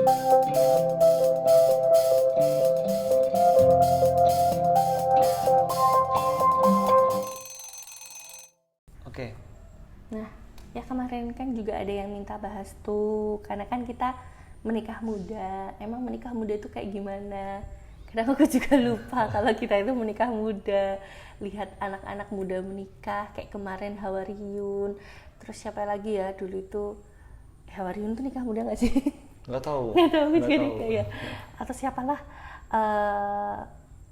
Oke. Nah, ya kemarin kan juga ada yang minta bahas tuh, karena kan kita menikah muda. Emang menikah muda itu kayak gimana? Kadang aku juga lupa kalau kita itu menikah muda. Lihat anak-anak muda menikah, kayak kemarin Hawariyun. Terus siapa lagi ya dulu itu? Hawariyun tuh nikah muda nggak sih? Nggak tahu. Nggak tahu Nggak juga tahu. nikah ya. Atau siapalah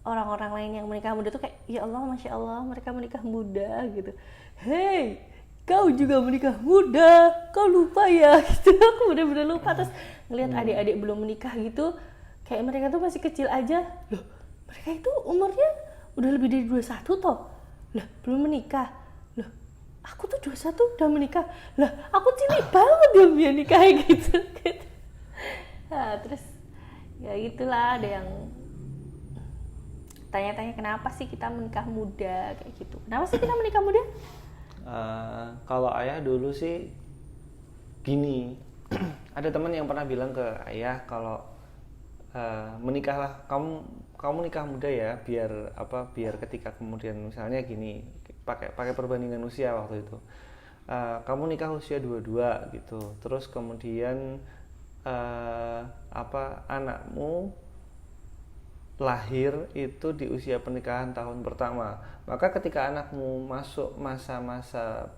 orang-orang lain yang menikah muda tuh kayak, ya Allah, Masya Allah, mereka menikah muda gitu. Hey, kau juga menikah muda, kau lupa ya gitu. Aku bener-bener lupa. Terus ngeliat adik-adik belum menikah gitu, kayak mereka tuh masih kecil aja. Loh, mereka itu umurnya udah lebih dari 21 toh. Lah, belum menikah. Loh, aku tuh 21 udah menikah. Lah, aku cilik banget ya nikah gitu. Nah, terus ya itulah, ada yang tanya-tanya kenapa sih kita menikah muda kayak gitu. Kenapa sih kita menikah muda? Kalau ayah dulu sih gini, ada teman yang pernah bilang ke ayah kalau menikahlah, kamu nikah muda ya, biar ketika kemudian misalnya gini, pakai perbandingan usia waktu itu. Kamu nikah usia 22 gitu, terus kemudian anakmu lahir itu di usia pernikahan tahun pertama, maka ketika anakmu masuk masa-masa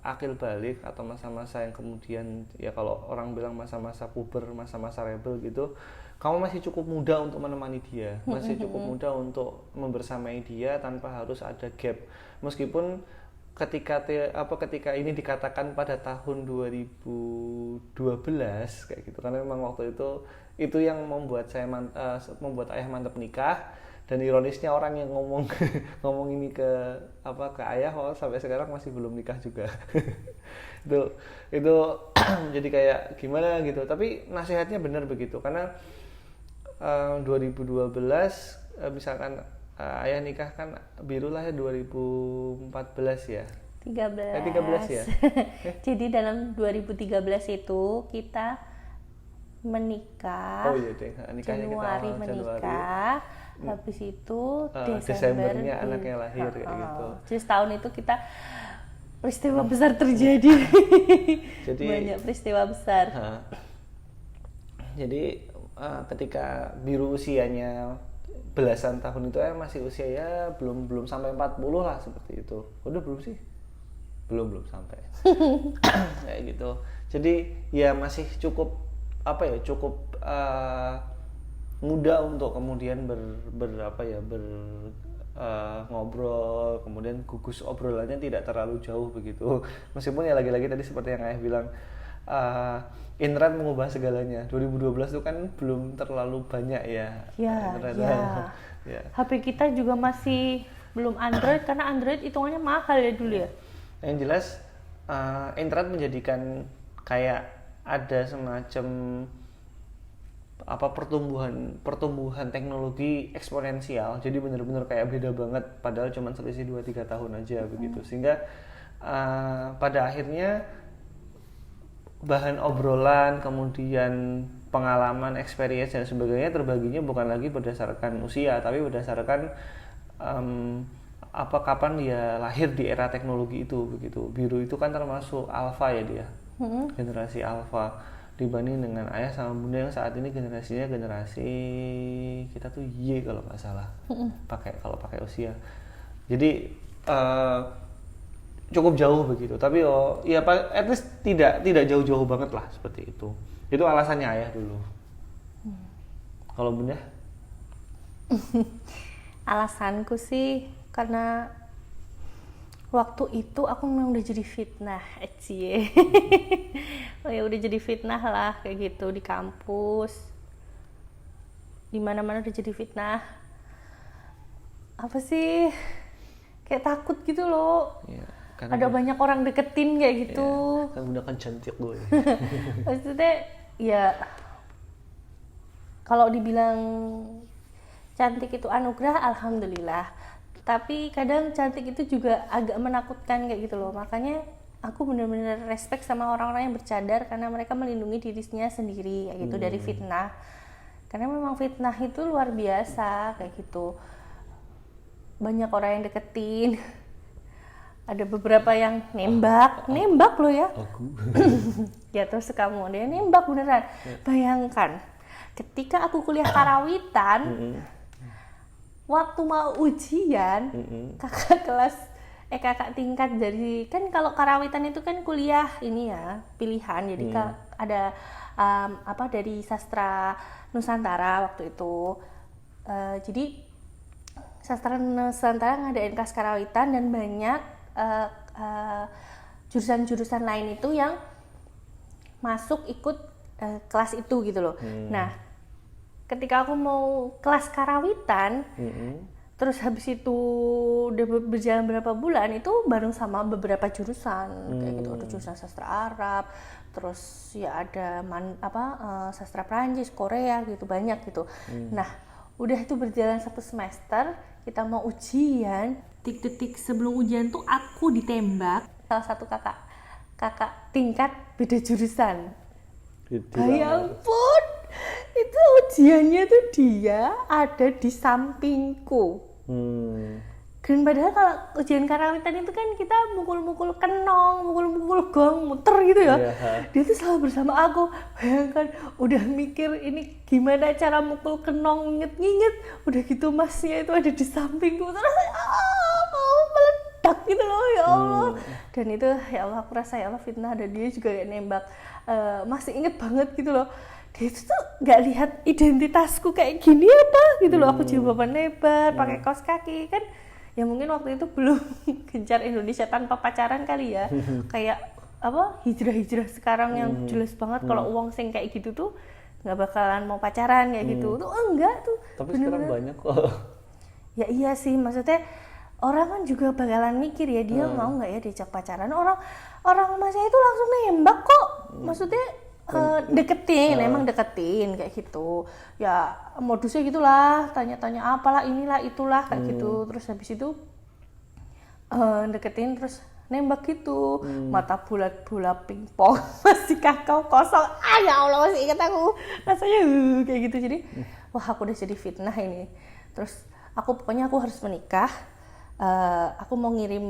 akil balik atau masa-masa yang kemudian, ya kalau orang bilang masa-masa puber, masa-masa rebel gitu, kamu masih cukup muda untuk menemani dia, masih cukup muda untuk membersamai dia tanpa harus ada gap. Meskipun ketika ini dikatakan pada tahun 2012 kayak gitu, karena memang waktu itu yang membuat membuat ayah mantap nikah. Dan ironisnya orang yang ngomong ini ke ayah, sampai sekarang masih belum nikah juga. itu jadi kayak gimana gitu, tapi nasihatnya benar begitu, karena 2012 misalkan ayah nikah kan biru lah ya 2014 ya. 13. 13 ya. Jadi dalam 2013 itu kita menikah. Oh iya deh, nikahnya Januari kita menikah. Habis itu Desembernya anaknya lahir kayak gitu. Jadi setahun itu kita peristiwa besar terjadi. Jadi banyak peristiwa besar. Jadi ketika biru usianya belasan tahun itu masih usia ya belum sampai 40 lah seperti itu. Udah belum sih? Belum sampai. Kayak gitu. Jadi ya masih cukup muda untuk kemudian ngobrol, kemudian gugus obrolannya tidak terlalu jauh begitu. Meskipun ya lagi-lagi tadi seperti yang ayah bilang, internet mengubah segalanya. 2012 itu kan belum terlalu banyak ya. Ya. Ya. HP kita juga masih belum Android, karena Android hitungannya mahal ya dulu ya. Yang jelas internet menjadikan kayak ada semacam pertumbuhan teknologi eksponensial. Jadi benar-benar kayak beda banget, padahal cuma selisih 2-3 tahun aja begitu. Sehingga pada akhirnya bahan obrolan, kemudian pengalaman, experience dan sebagainya terbaginya bukan lagi berdasarkan usia, tapi berdasarkan kapan dia lahir di era teknologi itu begitu. Biru itu kan termasuk alpha ya dia, generasi alpha, dibanding dengan ayah sama bunda yang saat ini generasi kita tuh Y kalau nggak salah, kalau pakai usia. Jadi cukup jauh begitu, tapi ya at least tidak jauh-jauh banget lah seperti itu. Itu alasannya ayah dulu. Kalau bunda? Alasanku sih karena waktu itu aku memang udah jadi fitnah, udah jadi fitnah lah kayak gitu di kampus, di mana-mana udah jadi fitnah. Apa sih? Kayak takut gitu loh. Ya, ada banyak orang deketin kayak gitu. Ya, kan bunda kan cantik gue. Maksudnya ya kalau dibilang cantik itu anugerah, alhamdulillah. Tapi kadang cantik itu juga agak menakutkan kayak gitu loh. Makanya aku benar-benar respect sama orang-orang yang bercadar karena mereka melindungi dirinya sendiri kayak gitu dari fitnah. Karena memang fitnah itu luar biasa kayak gitu. Banyak orang yang deketin. Ada beberapa yang nembak loh ya. Aku. Ya terus kamu dia nembak beneran. Bayangkan ketika aku kuliah karawitan, waktu mau ujian, kakak tingkat dari kan kalau karawitan itu kan kuliah ini ya pilihan. Jadi ada dari sastra Nusantara waktu itu. Jadi sastra Nusantara ngadain kelas karawitan dan banyak jurusan-jurusan lain itu yang masuk ikut kelas itu gitu loh. Nah, ketika aku mau kelas karawitan, terus habis itu udah berjalan berapa bulan itu bareng sama beberapa jurusan kayak gitu. Ada jurusan sastra Arab, terus ya ada sastra Prancis, Korea gitu banyak gitu. Nah, udah itu berjalan 1 semester, kita mau ujian, detik-detik sebelum ujian tuh aku ditembak salah satu kakak tingkat beda jurusan. Ya ampun, itu ujiannya tuh dia ada di sampingku. Dan padahal kalau ujian karawitan itu kan kita mukul-mukul kenong, mukul-mukul gong, muter gitu ya. Dia tuh selalu bersama aku. Bayangkan, udah mikir ini gimana cara mukul kenong, nginget-nginget. Udah gitu masnya itu ada di sampingku. Terus mau meledak gitu loh, ya Allah. Dan itu ya Allah, aku rasa ya Allah fitnah. Dan dia juga kayak nembak. Masih inget banget gitu loh. Dia itu tuh gak lihat identitasku kayak gini apa gitu loh. Aku jilbaban lebar, pakai kaos kaki kan. Ya mungkin waktu itu belum gencar Indonesia tanpa pacaran kali ya. Kayak hijrah-hijrah sekarang yang jelas banget kalau uang sing kayak gitu tuh nggak bakalan mau pacaran kayak gitu. Tuh enggak tuh. Tapi bener-bener. Sekarang banyak kok. Ya iya sih, maksudnya orang kan juga bakalan mikir ya dia mau nggak ya diajak pacaran. Orang masnya itu langsung nembak kok. Maksudnya deketin, emang deketin kayak gitu. Ya modusnya gitulah, tanya-tanya apalah inilah itulah kayak gitu. Terus habis itu deketin terus nembak gitu. Mata bulat-bulat pingpong masih kakao kosong. Ya Allah masih ingat aku rasanya kayak gitu. Jadi wah aku udah jadi fitnah ini. Terus pokoknya aku harus menikah. Aku mau ngirim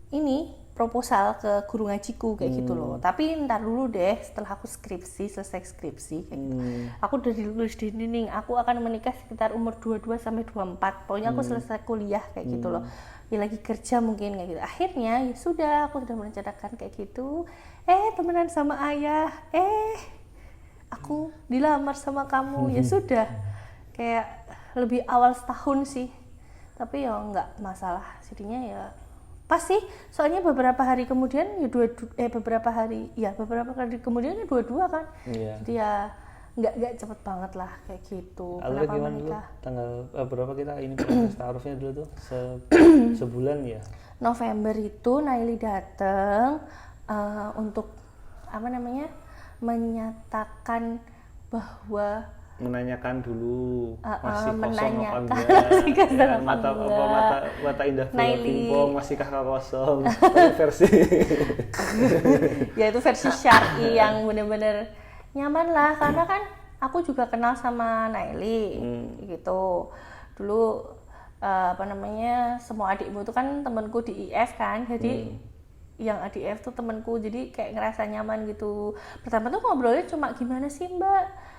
ini proposal ke guru ngajiku kayak gitu loh. Tapi ntar dulu deh setelah aku selesai skripsi kayak gitu. Aku udah ditulis di dinding, aku akan menikah sekitar umur 22 sampai 24. Pokoknya aku selesai kuliah kayak gitu loh. Ya lagi kerja mungkin kayak gitu. Akhirnya ya sudah, aku sudah merencanakan kayak gitu. Temenan sama ayah. Aku dilamar sama kamu. Ya sudah. Kayak lebih awal setahun sih. Tapi ya nggak masalah. Jadinya ya pasti, soalnya beberapa hari kemudian ya beberapa hari kemudian ya 22 kan. Jadi ya nggak cepet banget lah kayak gitu. Kenapa menikah? Tanggal berapa kita ini proses taarufnya dulu tuh? Sebulan ya? November itu Naili datang untuk menyatakan bahwa menanyakan dulu masih kosong menanyakan. apa enggak, mata indah bola pingpong masihkah kosong versi ya itu versi syar'i yang benar-benar nyaman lah, karena kan aku juga kenal sama Naili gitu dulu. Semua adikmu itu kan temanku di IF kan, jadi yang ADF tuh temanku, jadi kayak ngerasa nyaman gitu. Pertama tuh ngobrolnya cuma gimana sih Mbak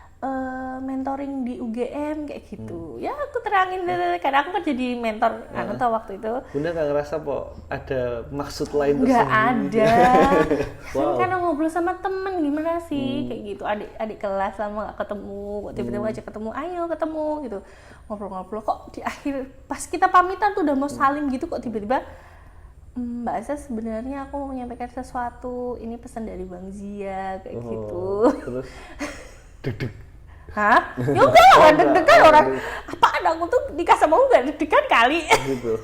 mentoring di UGM kayak gitu. Ya aku terangin karena aku kan jadi mentor waktu itu. Bunda nggak ngerasa kok ada maksud lain tersembunyi? Nggak ada. Wow. Kan ngobrol sama temen gimana sih kayak gitu. Adik kelas lama nggak ketemu, kok tiba-tiba aja ketemu, ayo ketemu gitu. Ngobrol-ngobrol kok di akhir pas kita pamitan tuh udah mau salim gitu kok tiba-tiba Mbak Asa sebenarnya aku mau menyampaikan sesuatu, ini pesan dari Bang Zia kayak gitu. Terus deg-deg. Hah? Ya enggak lah, deg-degan orang. Apaan aku tuh nikah sama enggak deg-degan kali. Gitu.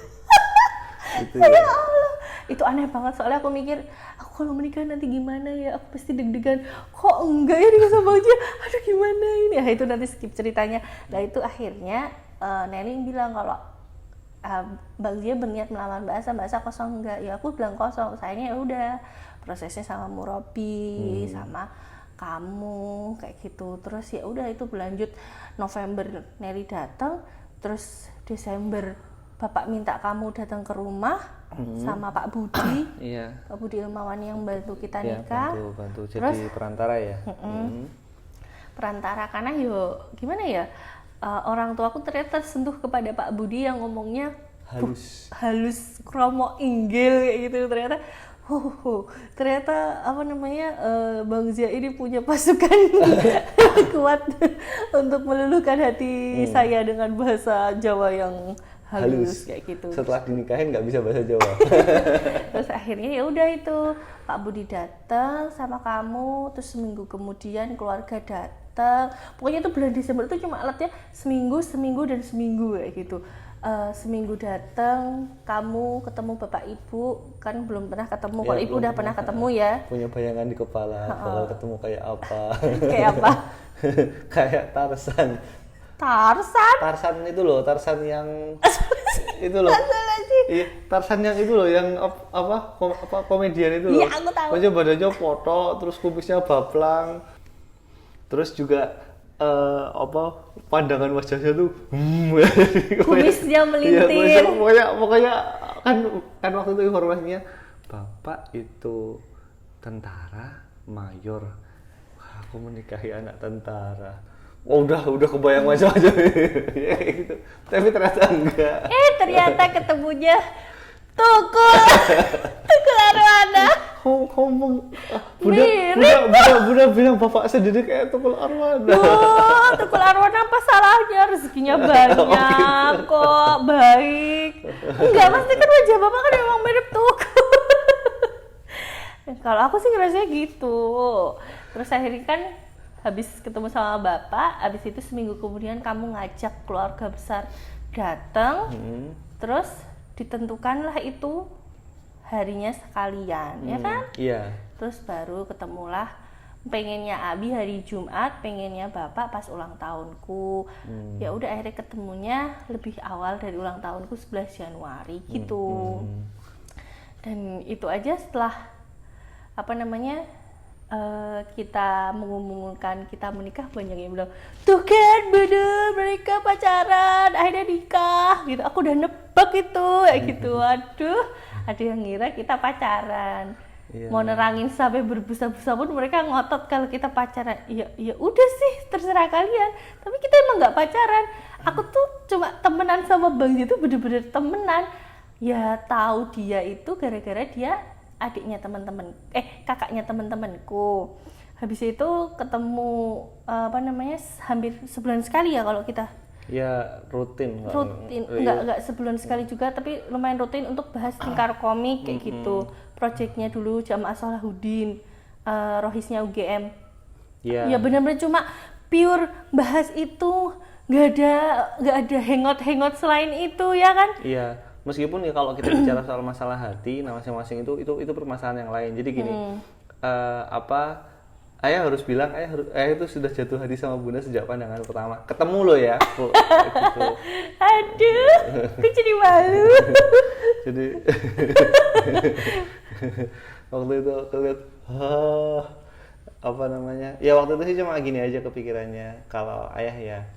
Itu ya Allah. Itu aneh banget, soalnya aku mikir, aku kalau menikah nanti gimana ya? Aku pasti deg-degan. Kok enggak ya nikah sama aja? Aduh gimana ini? Nah, itu nanti skip ceritanya. Nah, itu akhirnya Nening bilang kalau Bang Zia berniat melamar Mbak Asa kosong enggak? Ya aku bilang kosong. Sayangnya ya udah prosesnya sama murabi, sama kamu kayak gitu. Terus ya udah itu berlanjut, November Neri datang, terus Desember Bapak minta kamu datang ke rumah sama Pak Budi. Iya. Pak Budi Ilmawani yang bantu kita Iya, nikah. bantu jadi Terus perantara ya. perantara, karena yo gimana ya, orang tua aku ternyata tersentuh kepada Pak Budi yang ngomongnya halus kromo inggil kayak gitu. Ternyata ternyata apa namanya, Bang Zia ini punya pasukan kuat untuk meluluhkan hati saya dengan bahasa Jawa yang halus kayak gitu. Setelah dinikahin nggak bisa bahasa Jawa. Terus akhirnya ya udah itu Pak Budi datang sama kamu, terus seminggu kemudian keluarga datang. Pokoknya itu bulan Desember itu cuma alatnya seminggu dan seminggu kayak gitu. Seminggu datang, kamu ketemu bapak ibu, kan belum pernah ketemu. Kalau ibu udah pernah ketemu ya. Punya bayangan di kepala kalau ketemu kayak apa. Kayak apa? Kayak Tarzan. Tarzan itu loh, Tarzan yang itu loh. Iya, Tarzan yang itu loh, yang apa komedian itu loh. Iya, aku tahu. Maksudnya badannya potok, terus kumisnya baplang. Terus juga pandangan wajahnya tuh kumisnya melintir. Iya, pokoknya kan waktu itu informasinya bapak itu tentara mayor. Wah, aku menikahi anak tentara. Oh, udah kebayang macam-macam ya, gitu. Tapi ternyata enggak. Ternyata ketemunya Tukul Arwana. Bunda bilang bapak sendiri kayak Tukul Arwana. Tukul Arwana apa salahnya? Rezekinya banyak kok, baik. Enggak, pasti kan wajah bapak kan emang mirip Tukul. Kalau aku sih ngerasanya gitu. Terus akhirnya kan habis ketemu sama bapak, habis itu seminggu kemudian kamu ngajak keluarga besar datang, terus ditentukanlah itu harinya sekalian, ya kan? Iya. Terus baru ketemulah, pengennya Abi hari Jumat, pengennya bapak pas ulang tahunku. Ya udah akhirnya ketemunya lebih awal dari ulang tahunku 11 Januari gitu. Dan itu aja setelah apa namanya, kita mengumumkan kita menikah, banyak yang bilang tuh kan bener mereka pacaran akhirnya nikah gitu. Aku udah nebak itu kayak gitu. Aduh, ada yang ngira kita pacaran. Mau nerangin sampai berbusa-busa pun mereka ngotot kalau kita pacaran. Ya udah sih, terserah kalian, tapi kita emang nggak pacaran. Aku tuh cuma temenan sama Bang itu, bener-bener temenan. Ya tahu dia itu gara-gara dia adiknya teman-teman, kakaknya teman-temanku. Habis itu ketemu hampir sebulan sekali ya kalau kita. Ya rutin. Enggak sebulan sekali juga, tapi lumayan rutin untuk bahas tingkar komik kayak gitu. Proyeknya dulu Jamaah Salahuddin, rohisnya UGM. Ya benar-benar cuma pure bahas itu, nggak ada hangout selain itu ya kan? Iya. Meskipun ya kalau kita bicara soal masalah hati, nah masing-masing itu permasalahan yang lain. Jadi gini, ayah harus bilang, ayah itu sudah jatuh hati sama bunda sejak pandangan pertama. Ketemu lo ya. Gitu. Aduh, aku jadi malu. Jadi waktu itu kelihat, ya waktu itu sih cuma gini aja kepikirannya, kalau ayah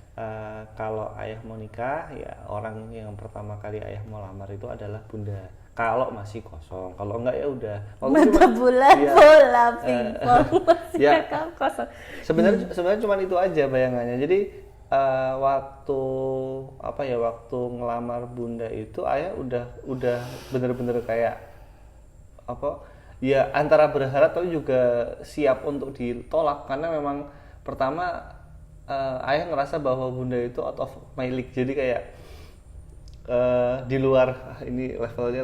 kalau ayah mau nikah, ya orang yang pertama kali ayah mau lamar itu adalah bunda. Kalau masih kosong, kalau enggak ya udah. Mata bulan bola pingpong masih ya, kosong. Sebenarnya cuma itu aja bayangannya. Jadi waktu ngelamar bunda itu ayah udah bener-bener kayak ya antara berharap tapi juga siap untuk ditolak, karena memang pertama ayah ngerasa bahwa bunda itu out of my league, jadi kayak di luar ini level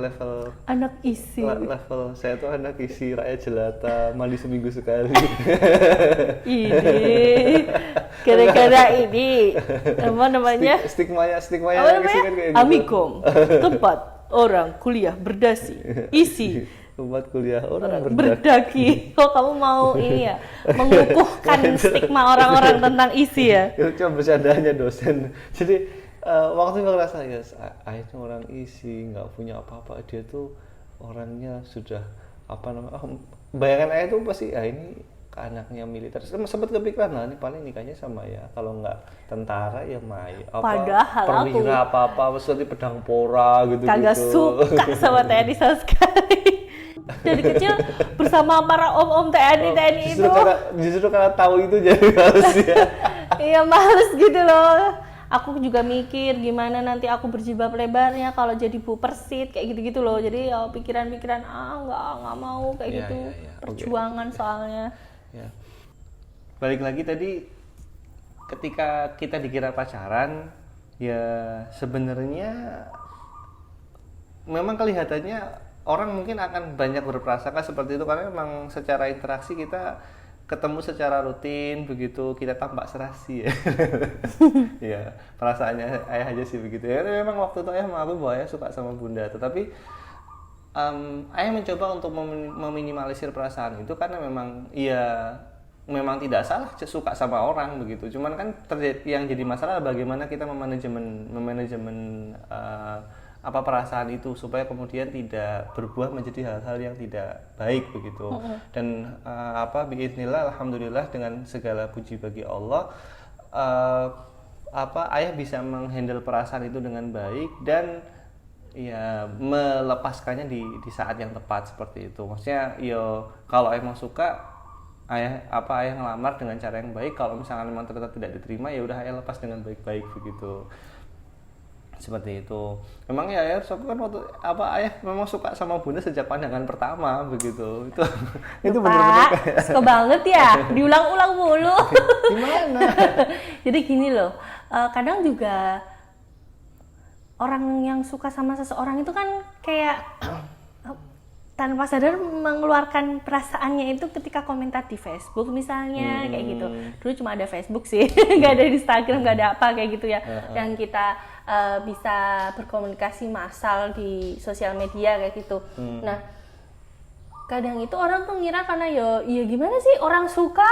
anak isi. Level saya tuh anak isi rakyat jelata, mandi seminggu sekali. Ini gara-gara ini apa namanya? Stigmanya apa namanya? Kan kayak Amikom, tempat orang kuliah berdasi, isi. Tempat kuliah orang berdaki. Oh, kamu mau ini ya, mengukuhkan stigma orang-orang tentang isi ya? Itu cuma bercandanya dosen. Jadi waktu itu ngerasa ya, ayahnya orang isi, nggak punya apa-apa. Dia tuh orangnya sudah bayangan ayah tuh pasti ini anaknya militer. Sempat kepikiran lah ini paling nikahnya sama ya kalau nggak tentara ya Mai apa Padahal perwira apa seperti pedang pora gitu kagak suka sama TNI sama sekali. Dari kecil bersama para om-om TNI itu. Justru karena tahu itu jadi males ya. Iya males gitu loh. Aku juga mikir gimana nanti aku berjilbab lebarnya kalau jadi Bu Persit kayak gitu-gitu loh. Jadi ya pikiran-pikiran nggak mau kayak Iya, gitu. iya. Perjuangan soalnya. Ya. Balik lagi tadi ketika kita dikira pacaran ya sebenarnya memang kelihatannya orang mungkin akan banyak berprasangka seperti itu karena memang secara interaksi kita ketemu secara rutin begitu kita tampak serasi ya. Ya, perasaannya ayah aja sih begitu ya. Memang waktu itu ayah mengaku bahwa ayah suka sama bunda, tetapi ayah mencoba untuk meminimalisir perasaan itu karena memang memang tidak salah suka sama orang begitu. Cuman kan yang jadi masalah bagaimana kita memanajemen apa perasaan itu supaya kemudian tidak berbuah menjadi hal-hal yang tidak baik begitu. Dan biiznillah alhamdulillah dengan segala puji bagi Allah ayah bisa menghandle perasaan itu dengan baik dan ya melepaskannya di saat yang tepat seperti itu. Maksudnya kalau emang suka ayah ngelamar dengan cara yang baik, kalau misalnya memang ternyata tidak diterima ya udah ayah lepas dengan baik-baik begitu. Seperti itu. Memang ya ayah kan waktu ayah memang suka sama bunda sejak pandangan pertama begitu. Itu benar-benar kayak suka banget ya, diulang-ulang mulu. Gimana? Jadi gini loh, kadang juga orang yang suka sama seseorang itu kan kayak tanpa sadar mengeluarkan perasaannya itu ketika komentar di Facebook misalnya kayak gitu. Dulu cuma ada Facebook sih, nggak ada Instagram, nggak ada apa kayak gitu ya. Yang kita bisa berkomunikasi massal di sosial media kayak gitu. Nah, kadang itu orang tuh ngira karena ya gimana sih orang suka,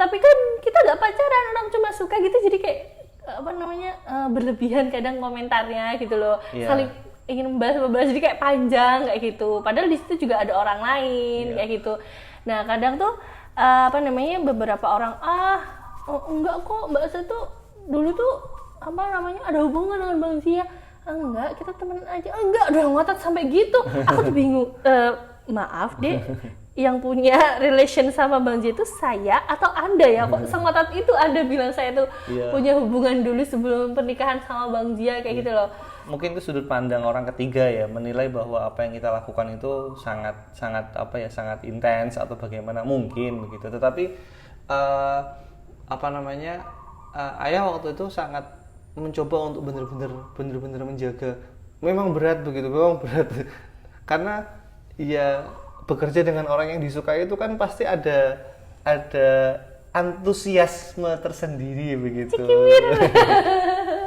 tapi kan kita nggak pacaran, orang cuma suka gitu, jadi kayak berlebihan kadang komentarnya gitu loh. Saling ingin membahas jadi kayak panjang kayak gitu. Padahal di situ juga ada orang lain kayak gitu. Nah, kadang tuh beberapa orang enggak kok Mbak Asa tuh dulu tuh ada hubungan dengan Bang Zia. Enggak, kita temenan aja. Enggak, udah ngotot sampai gitu. Aku tuh bingung. Maaf deh, yang punya relation sama Bang Zia itu saya atau Anda ya? Kok sengotot itu Anda bilang saya tuh punya hubungan dulu sebelum pernikahan sama Bang Zia kayak gitu loh. Mungkin itu sudut pandang orang ketiga ya, menilai bahwa apa yang kita lakukan itu sangat intens atau bagaimana mungkin begitu. Tetapi ayah waktu itu sangat mencoba untuk benar-benar menjaga. Memang berat begitu, memang berat. Karena ya bekerja dengan orang yang disukai itu kan pasti ada antusiasme tersendiri begitu.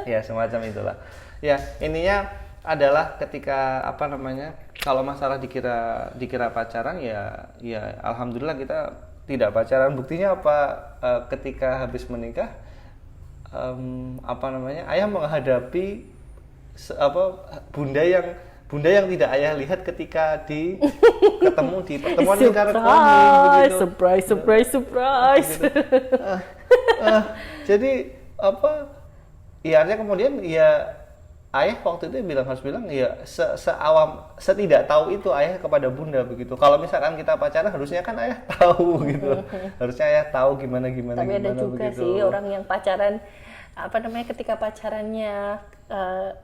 Ya semacam itulah. Ya intinya adalah ketika kalau masalah dikira pacaran ya alhamdulillah kita tidak pacaran. Buktinya apa? Ketika habis menikah ayah menghadapi bunda yang tidak ayah lihat ketika ketemu di pertemuan lingkaran begitu. Surprise. Jadi artinya kemudian ayah waktu itu harus bilang setidak tahu itu ayah kepada bunda begitu. Kalau misalkan kita pacaran harusnya kan ayah tahu gitu. Harusnya ayah tahu gimana. Tapi ada juga begitu. Sih orang yang pacaran ketika pacarannya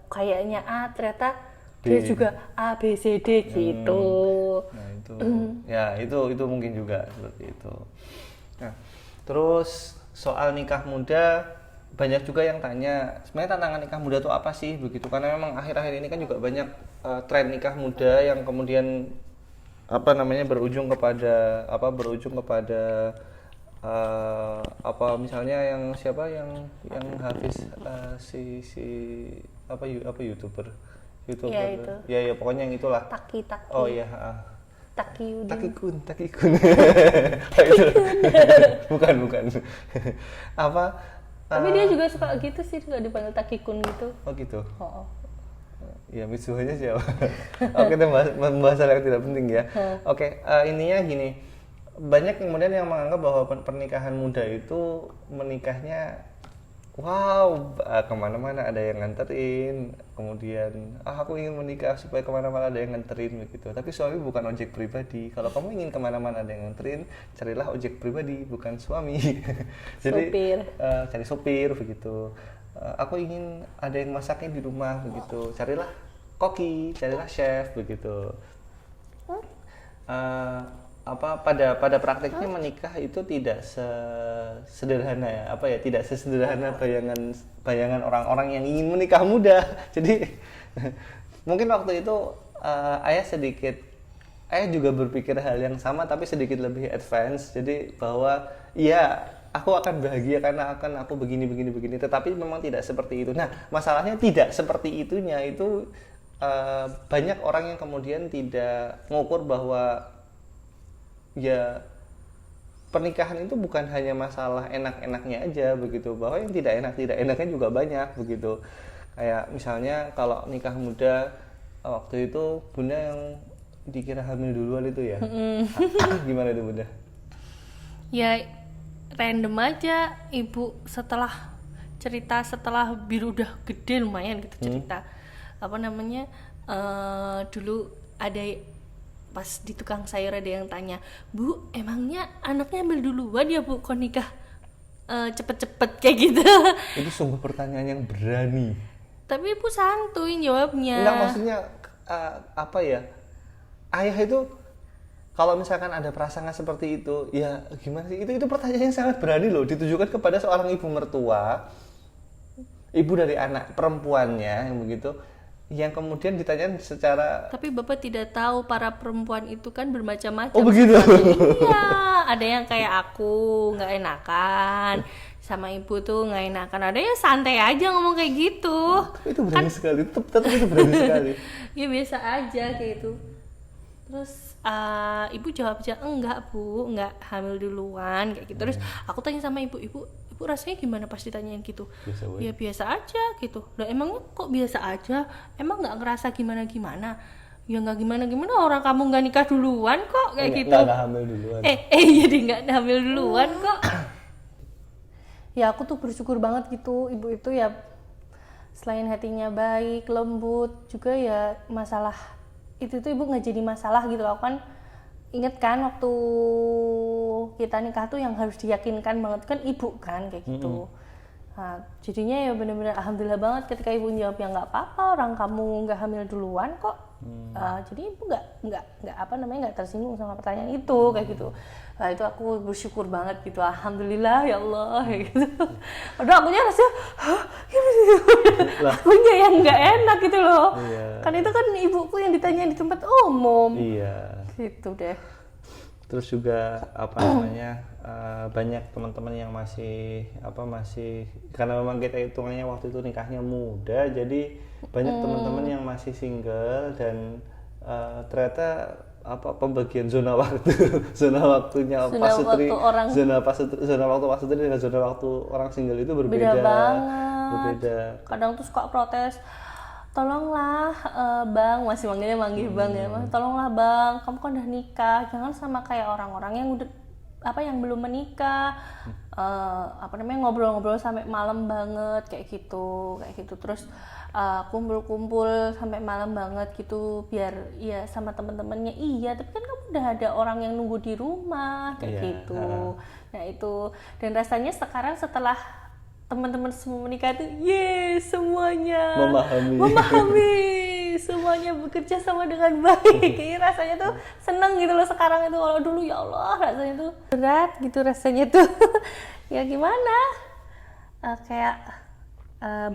kayaknya A ternyata dia juga A B C D gitu. Nah itu ya itu mungkin juga seperti itu. Nah terus soal nikah muda banyak juga yang tanya sebenarnya tantangan nikah muda itu apa sih begitu, karena memang akhir-akhir ini kan juga banyak tren nikah muda yang kemudian berujung kepada misalnya yang Hafiz YouTuber ya, itu. Ya pokoknya yang itulah Taki oh iya Takikun bukan tapi dia juga suka gitu sih, juga dipanggil Takikun gitu. Oh gitu. Ya Mitsuha-nya siapa? Oke, kita membahas hal yang tidak penting ya. Oke, ininya gini, banyak kemudian yang menganggap bahwa pernikahan muda itu menikahnya wow, kemana-mana ada yang nganterin, kemudian aku ingin menikah supaya kemana-mana ada yang nganterin begitu. Tapi suami bukan ojek pribadi. Kalau kamu ingin kemana-mana ada yang nganterin, carilah ojek pribadi, bukan suami. Jadi Sopir. cari sopir begitu. Aku ingin ada yang masaknya di rumah begitu, carilah koki, carilah chef begitu. Pada praktiknya menikah itu tidak sederhana ya, tidak sesederhana bayangan orang-orang yang ingin menikah muda. Jadi mungkin waktu itu ayah juga berpikir hal yang sama tapi sedikit lebih advance. Jadi bahwa iya, aku akan bahagia karena aku begini, tetapi memang tidak seperti itu. Nah, masalahnya tidak seperti itunya itu banyak orang yang kemudian tidak mengukur bahwa ya pernikahan itu bukan hanya masalah enak-enaknya aja begitu, bahwa yang tidak enaknya juga banyak begitu. Kayak misalnya kalau nikah muda waktu itu Bunda yang dikira hamil duluan itu ya. Gimana itu Bunda? Ya random aja, ibu setelah biru udah gede lumayan gitu cerita. Dulu ada pas di tukang sayur ada yang tanya, Bu, emangnya anaknya ambil duluan ya Bu, kok nikah cepet-cepet kayak gitu. Itu sungguh pertanyaan yang berani. Tapi ibu santuy jawabnya. Enggak, maksudnya ayah itu kalau misalkan ada prasangka seperti itu, ya gimana sih? Itu pertanyaan yang sangat berani loh, ditujukan kepada seorang ibu mertua, ibu dari anak perempuannya yang begitu, yang kemudian ditanyakan secara. Tapi Bapak tidak tahu para perempuan itu kan bermacam-macam. Oh begitu. Iya, ada yang kayak aku nggak enakan, sama ibu tuh nggak enakan. Ada yang santai aja ngomong kayak gitu. Itu berani sekali, tetap itu berani sekali. Ya biasa aja kayak itu. Terus ibu jawab aja, enggak Bu, enggak hamil duluan kayak gitu. Terus aku tanya sama ibu rasanya gimana pas ditanyain gitu? Biasa, ya biasa aja gitu. Lah emangnya kok biasa aja? Emang nggak ngerasa gimana? Ya nggak gimana orang kamu nggak nikah duluan kok kayak gitu. Nggak hamil duluan. Jadi nggak hamil duluan kok. Ya aku tuh bersyukur banget gitu, ibu itu ya selain hatinya baik, lembut, juga ya masalah itu tuh ibu nggak jadi masalah gitu. Aku kan inget kan waktu kita nikah tuh yang harus diyakinkan banget kan ibu kan kayak gitu. Nah, jadinya ya benar-benar alhamdulillah banget ketika ibu jawab ya nggak apa-apa, orang kamu nggak hamil duluan kok. Jadi ibu nggak tersinggung sama pertanyaan itu kayak gitu. Nah, itu aku bersyukur banget gitu, alhamdulillah ya Allah kayak gitu. Aduh akunya rasanya akunya yang nggak enak gitu loh. Iya. Kan itu kan ibuku yang ditanyain di tempat umum. Iya. Gitu deh. Terus juga banyak teman-teman yang masih karena memang kita hitungannya waktu itu nikahnya muda, jadi banyak teman-teman yang masih single dan ternyata pembagian zona waktunya pasutri, zona waktu pasutri dengan zona waktu orang single itu berbeda. Beda banget. Kadang tuh suka protes, tolonglah bang, masih manggil bang ya, tolonglah bang, kamu kan udah nikah, jangan sama kayak orang-orang yang udah yang belum menikah, ngobrol-ngobrol sampai malam banget kayak gitu. Terus kumpul-kumpul sampai malam banget gitu biar ya sama teman-temannya. Iya, tapi kan kamu udah ada orang yang nunggu di rumah kayak gitu. Nah itu, dan rasanya sekarang setelah teman-teman semua menikah itu, semuanya memahami, semuanya bekerja sama dengan baik. Kayak rasanya tuh seneng gitu loh sekarang itu. Kalau dulu ya Allah rasanya tuh berat gitu rasanya tuh. Ya gimana? Kayak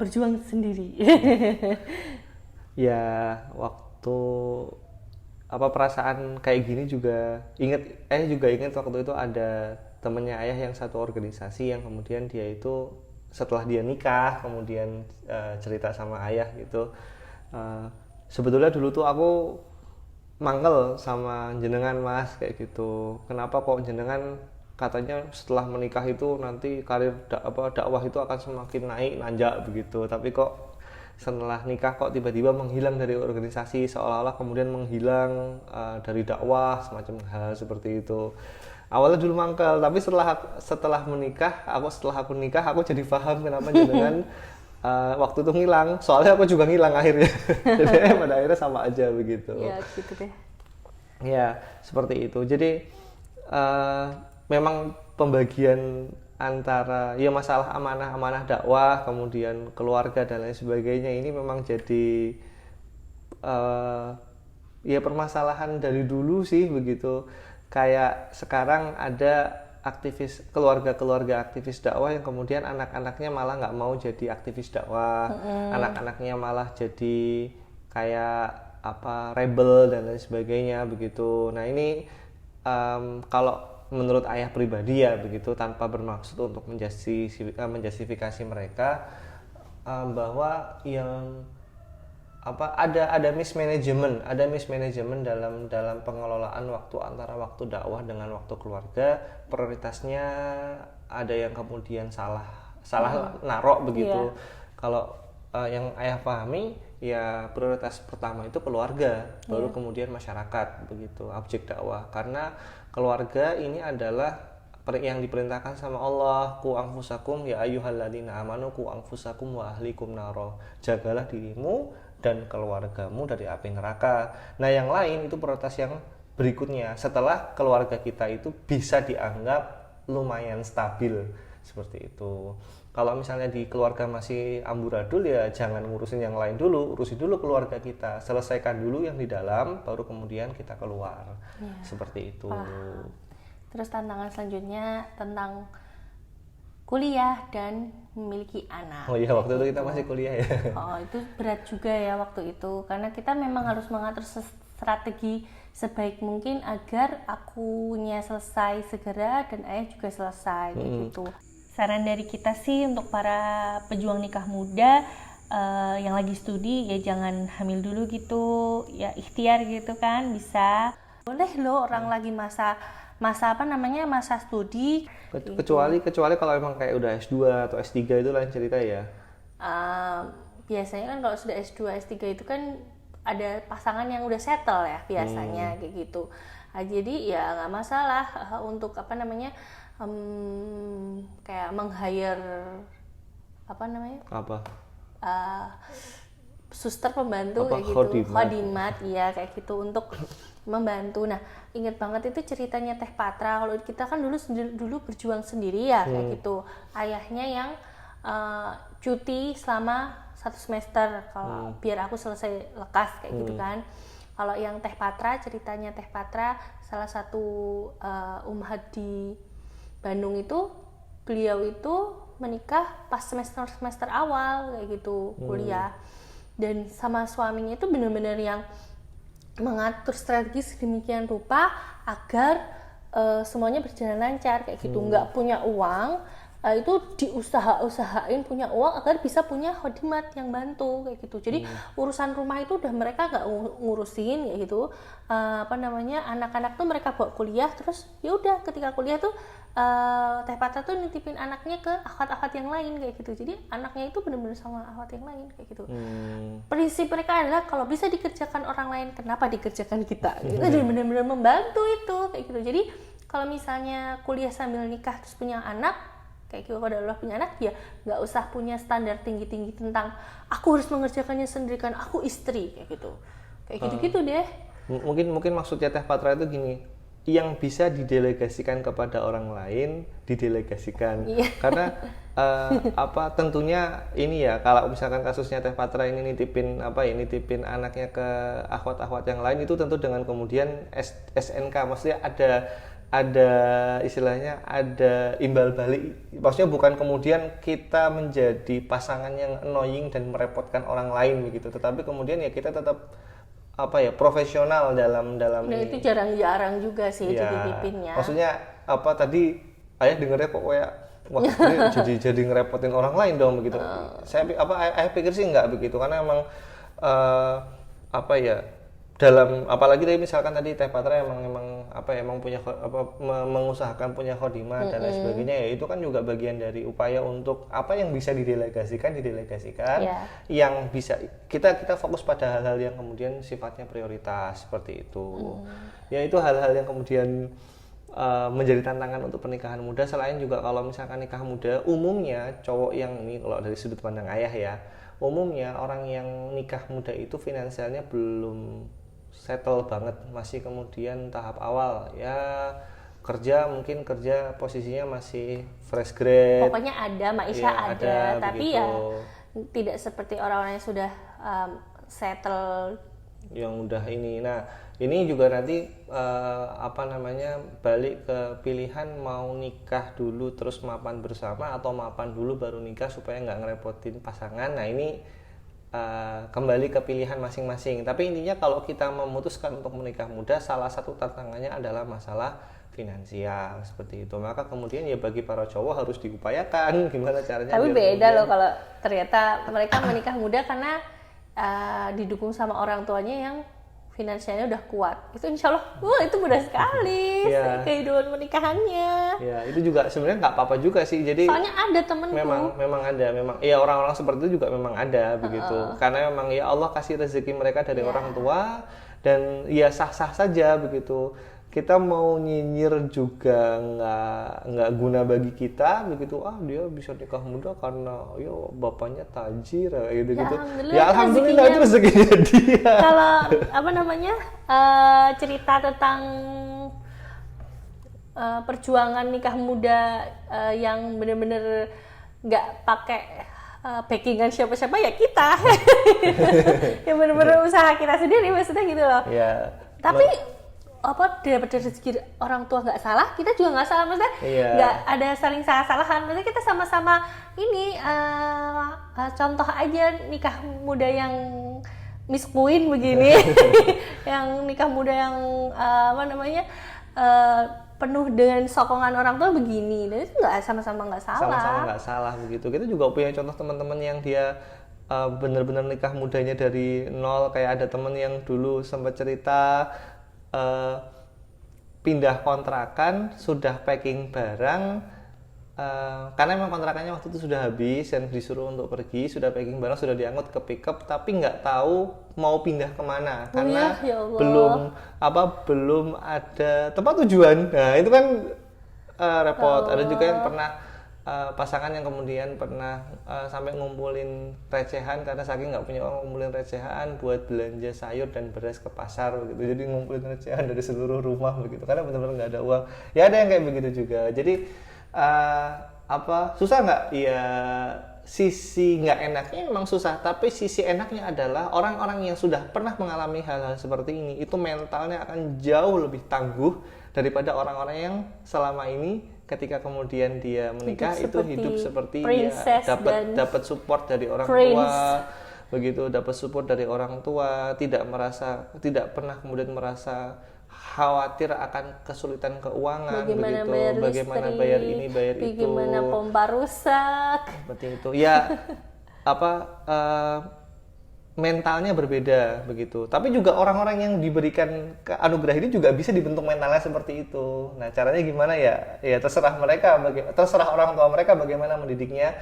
berjuang sendiri. Ya waktu perasaan kayak gini juga inget waktu itu ada temennya ayah yang satu organisasi yang kemudian dia itu setelah dia nikah kemudian cerita sama ayah gitu, sebetulnya dulu tuh aku mangkel sama jenengan mas kayak gitu, kenapa kok jenengan katanya setelah menikah itu nanti karir dakwah itu akan semakin naik nanjak begitu, tapi kok setelah nikah kok tiba-tiba menghilang dari organisasi, seolah-olah kemudian menghilang dari dakwah, semacam hal seperti itu. Awalnya dulu mangkal, tapi setelah aku nikah aku jadi paham kenapa jenengan waktu itu ngilang. Soalnya aku juga ngilang akhirnya. Jadi pada akhirnya sama aja begitu. Ya gitu deh. Ya seperti itu. Jadi memang pembagian antara ya masalah amanah dakwah, kemudian keluarga dan lain sebagainya ini memang jadi ya permasalahan dari dulu sih begitu. Kayak sekarang ada keluarga aktivis dakwah yang kemudian anak-anaknya malah nggak mau jadi aktivis dakwah, anak-anaknya malah jadi kayak rebel dan lain sebagainya begitu. Nah ini kalau menurut ayah pribadi ya begitu, tanpa bermaksud untuk menjustifikasi mereka bahwa yang ada mismanagement dalam pengelolaan waktu antara waktu dakwah dengan waktu keluarga. Prioritasnya ada yang kemudian salah narok begitu. Kalau yang ayah pahami ya prioritas pertama itu keluarga, baru kemudian masyarakat begitu, objek dakwah. Karena keluarga ini adalah yang diperintahkan sama Allah, ku anfusakum ya ayyuhalladzina amanu ku anfusakum wa ahlikum naro. Jagalah dirimu dan keluargamu dari api neraka. Nah, yang lain itu prioritas yang berikutnya. Setelah keluarga kita itu bisa dianggap lumayan stabil seperti itu. Kalau misalnya di keluarga masih amburadul ya jangan ngurusin yang lain dulu, urusin dulu keluarga kita, selesaikan dulu yang di dalam, baru kemudian kita keluar. Ya, seperti itu. Terus tantangan selanjutnya tentang kuliah dan memiliki anak. Oh iya, waktu itu kita masih kuliah ya. Oh, itu berat juga ya waktu itu, karena kita memang harus mengatur strategi sebaik mungkin agar akunya selesai segera dan ayah juga selesai gitu. Saran dari kita sih untuk para pejuang nikah muda yang lagi studi ya jangan hamil dulu gitu, ya ikhtiar gitu kan, bisa. Boleh loh orang lagi masa studi. Kecuali kalau emang kayak udah S2 atau S3 itu lain cerita ya. Biasanya kan kalau sudah S2, S3 itu kan ada pasangan yang udah settle ya biasanya kayak gitu. Jadi ya nggak masalah untuk kayak meng-hire suster pembantu kayak gitu, khodimat ya kayak gitu untuk membantu. Nah, ingat banget itu ceritanya Teh Patra. Kalau kita kan dulu berjuang sendiri ya kayak gitu. Ayahnya yang cuti selama 1 semester kalau biar aku selesai lekas kayak gitu kan. Kalau yang Teh Patra, ceritanya Teh Patra, salah satu ummahat di Bandung itu, beliau itu menikah pas semester awal kayak gitu kuliah. Dan sama suaminya itu benar-benar yang mengatur strategi sedemikian rupa agar semuanya berjalan lancar kayak gitu. Nggak punya uang, itu diusahain punya uang agar bisa punya khodimat yang bantu kayak gitu. Jadi urusan rumah itu udah mereka nggak ngurusin kayak gitu. Anak-anak tuh mereka bawa kuliah, terus ya udah ketika kuliah tuh Teh Patra tuh nitipin anaknya ke akhwat-akhwat yang lain kayak gitu. Jadi anaknya itu benar-benar sama akhwat yang lain kayak gitu. Prinsip mereka adalah kalau bisa dikerjakan orang lain, kenapa dikerjakan kita? Gitu. Jadi benar-benar membantu itu kayak gitu. Jadi kalau misalnya kuliah sambil nikah terus punya anak kayak gitu, kalau Allah punya anak ya nggak usah punya standar tinggi-tinggi tentang aku harus mengerjakannya sendiri kan aku istri kayak gitu. Kayak gitu-gitu deh. Mungkin maksudnya Teh Patra itu gini, yang bisa didelegasikan kepada orang lain didelegasikan. Karena tentunya ini ya, kalau misalkan kasusnya Teh Patra ini nitipin anaknya ke akhwat-akhwat yang lain, itu tentu dengan kemudian SNK, maksudnya ada istilahnya ada imbal balik. Maksudnya bukan kemudian kita menjadi pasangan yang annoying dan merepotkan orang lain begitu, tetapi kemudian ya kita tetap profesional dalam nah, itu jarang-jarang juga sih ya, dititipinnya. Maksudnya tadi ayah dengernya kok kayak wah ini jadi ngerepotin orang lain dong begitu. Ayah pikir sih enggak begitu, karena emang dalam apalagi tadi misalkan tadi Teh Patra emang emang punya mengusahakan punya khodimah dan lain sebagainya, ya itu kan juga bagian dari upaya untuk apa yang bisa didelegasikan, yang bisa kita fokus pada hal-hal yang kemudian sifatnya prioritas seperti itu. Ya itu hal-hal yang kemudian menjadi tantangan untuk pernikahan muda. Selain juga kalau misalkan nikah muda, umumnya cowok yang ini kalau dari sudut pandang ayah ya, umumnya orang yang nikah muda itu finansialnya belum settle banget, masih kemudian tahap awal ya, mungkin kerja posisinya masih fresh grade, pokoknya ada maisha ya, ada tapi begitu. ya tidak seperti orang-orang yang sudah settle yang udah ini. Nah ini juga nanti balik ke pilihan mau nikah dulu terus mapan bersama atau mapan dulu baru nikah supaya nggak ngerepotin pasangan. Nah ini kembali ke pilihan masing-masing. Tapi intinya kalau kita memutuskan untuk menikah muda, salah satu tantangannya adalah masalah finansial seperti itu. Maka kemudian ya bagi para cowok harus diupayakan gimana caranya. Tapi beda loh kalau ternyata mereka menikah muda karena didukung sama orang tuanya yang finansialnya udah kuat. Itu insya Allah, itu mudah sekali kehidupan pernikahannya. Ya itu juga sebenarnya nggak apa-apa juga sih. Jadi soalnya ada temenku. Memang ada, ya orang-orang seperti itu juga memang ada begitu. Karena memang ya Allah kasih rezeki mereka dari orang tua dan ya sah-sah saja begitu. Kita mau nyinyir juga nggak guna bagi kita begitu. Dia bisa nikah muda karena bapaknya tajir gitu. Ya alhamdulillah itu rezekinya dia. Kalau cerita tentang perjuangan nikah muda yang benar-benar nggak pakai backingan siapa-siapa ya kita. Yang benar-benar usaha kita sendiri maksudnya gitu loh. Ya. Tapi dapat rezeki orang tua nggak salah, kita juga nggak salah, maksudnya nggak ada saling salah-salahan, maksudnya kita sama-sama ini contoh aja nikah muda yang Miss Queen begini, yang nikah muda yang penuh dengan sokongan orang tua begini, dan itu nggak sama-sama nggak salah. Sama-sama nggak salah begitu. Kita juga punya contoh teman-teman yang dia benar-benar nikah mudanya dari nol, kayak ada teman yang dulu sempat cerita. Pindah kontrakan, sudah packing barang, karena memang kontrakannya waktu itu sudah habis dan disuruh untuk pergi, sudah packing barang, sudah diangkut ke pickup, tapi nggak tahu mau pindah kemana karena belum ada tempat tujuan. Nah itu kan repot. Ada juga yang pernah pasangan yang kemudian pernah sampai ngumpulin recehan karena saking nggak punya uang, ngumpulin recehan buat belanja sayur dan beras ke pasar begitu. Jadi ngumpulin recehan dari seluruh rumah begitu karena benar-benar nggak ada uang. Ya ada yang kayak begitu juga. Jadi susah nggak? Ya sisi nggak enaknya memang susah, tapi sisi enaknya adalah orang-orang yang sudah pernah mengalami hal-hal seperti ini itu mentalnya akan jauh lebih tangguh daripada orang-orang yang selama ini ketika kemudian dia menikah hidup seperti dia dapat support dari orang tua begitu, dapat support dari orang tua, tidak pernah kemudian merasa khawatir akan kesulitan keuangan, bagaimana bayar ini bayar itu, bagaimana pompa rusak seperti itu ya. Mentalnya berbeda begitu. Tapi juga orang-orang yang diberikan anugerah ini juga bisa dibentuk mentalnya seperti itu. Nah, caranya gimana ya? Ya terserah mereka, terserah orang tua mereka bagaimana mendidiknya,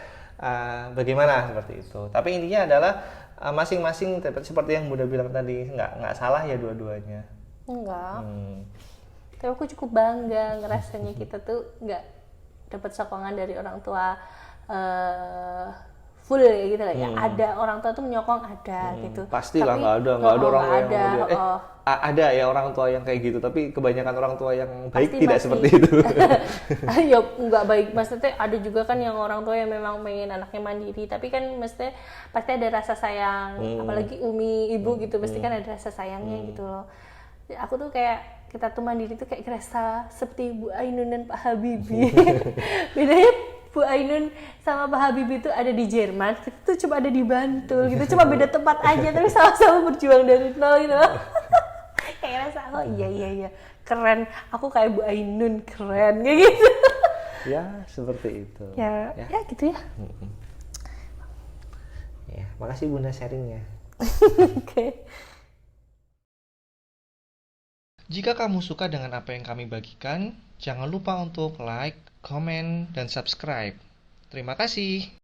bagaimana seperti itu. Tapi intinya adalah masing-masing seperti yang Bunda bilang tadi, nggak salah ya dua-duanya. Enggak. Tapi aku cukup bangga ngerasanya kita tuh nggak dapat sokongan dari orang tua full gitu lah ya. Ada orang tua tuh menyokong gitu. Pastilah nggak ada orang tua yang kemudian ada ya orang tua yang kayak gitu, tapi kebanyakan orang tua yang baik tidak seperti itu. Ya nggak baik, maksudnya ada juga kan yang orang tua yang memang pengen anaknya mandiri, tapi kan maksudnya pasti ada rasa sayang, apalagi umi ibu gitu, pasti kan ada rasa sayangnya gitu loh. Aku tuh kayak kita tuh mandiri tuh kayak kerasa seperti Bu Ainun dan Pak Habibie. Bedanya Bu Ainun sama Pak Habibie itu ada di Jerman, kita tuh cuma ada di Bantul gitu, cuma beda tempat aja tapi sama-sama berjuang dari nol gitu. Kayak rasa iya keren, aku kayak Bu Ainun, keren kayak gitu. Ya seperti itu. Ya gitu ya. Ya, makasih Bunda sharingnya. Oke. Jika kamu suka dengan apa yang kami bagikan, jangan lupa untuk like, comment, dan subscribe. Terima kasih.